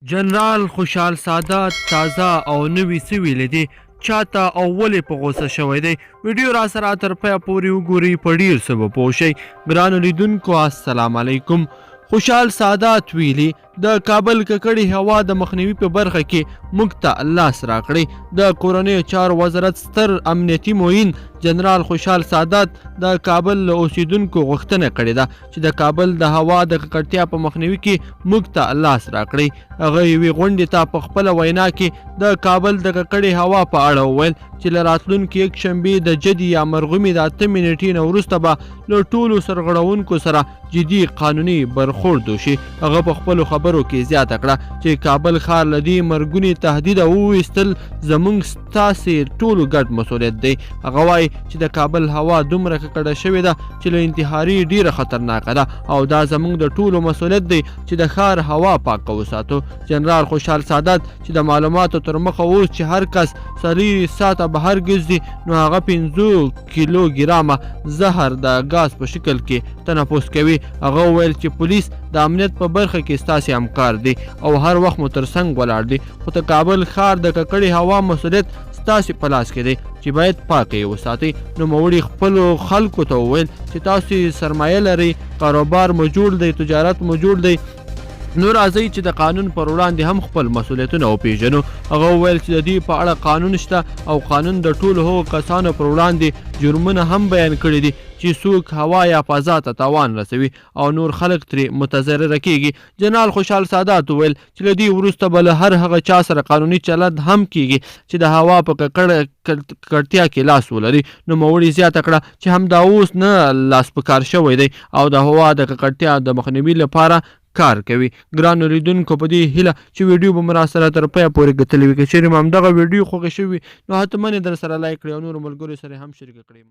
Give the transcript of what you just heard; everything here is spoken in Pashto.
جنرال خوشحال سادات تازه او نوي څه ویلي دي، چاته او ولې په غوسه شوی دی؟ ویډیو را سره تر پایه پورې وګورئ، په ډېر څه به پوه شئ. ګرانو لیدونکو السلام علیکم. خوشحال سادات ویلي د کابل ککړې هوا د مخنیوي په برخه کې موږ ته لاس راکړی. د کورنیو چارو وزارت ستر امنیتي معین جنرال خوشحال سادات د کابل له اوسیدونکو غوښتنه کړې ده چې د کابل د هوا د ککړتیا په مخنیوي کې موږ ته لاس راکړی. هغه یوې غونډې ته په خپله وینا کې د کابل د ککړې هوا په اړه وویل چې له راتلونکي یکشنبې د جدي یا مرغومې د 8 منټې نه وروسته به له ټولو سرغړونکو سره جدي قانوني برخورد وشي. هغه په خپلو خبرو کې زیاته کړه چې کابل ښار له دې مرګوني تهدید وویستل زموږ ستاسې ټولو ګډ مسؤلیت دی. هغه وایي چې د کابل هوا دومره ککړه شوې ده چې له انتحاري ډیره خطرناکه ده او دا زموږ د ټولو مسؤلیت دی چې د ښار هوا پاکه وساتو. جنرال خوشحال سادات چې د معلوماتو تر مخه اوس چې هر کس څلور ساعته بهر ګرځي نو هغه 15 کیلو ګرامه زهر د ګاز په شکل کې تنفس کوي. هغه وویل چې پولیس د امنیت په برخه کې ستاسې همکار دی او هر وخت مو تر څنګ ولاړ دی، خو د کابل ښار د ککړې هوا مسؤلیت ستاسې په لاس کې دی چې باید پاکه یې وساتئ. نوموړي خپلو خلکو ته وویل چې تاسو سرمایه لرئ، کاروبار مو جوړ دی، تجارت مو جوړ دی، نو راځئ چې د قانون پر وړاندې هم خپل مسؤلیتونه وپیژنو. هغه وویل چې د دې په اړه قانون شته او قانون د ټولو هغو کسانو پر وړاندې جرمونه هم بیان کړي دي چې څوک هوا یا فضا ته تاوان رسوي او نور خلک ترې متضرره کیږي. جنرال خوشحال سادات وویل چې له دې وروسته به له هر هغه چا سره قانوني چلند هم کیږي چې د هوا په ککړتیا کې لاس ولري. نوموړي زیاته کړه چې همدا اوس نه لاس په کار شوی دی او د هوا د ککړتیا د مخنیوي لپاره کار کوي. ګرانو لیدونکو په دې هیله چې ویډیو به مو راسره تر پایه پورې کتلې وي. که چیرې مو همدغه ویډیو خوښه شوي نو حتما یې در سره لایک کړئ او نورو ملګرو سره هم شریکه کړئ.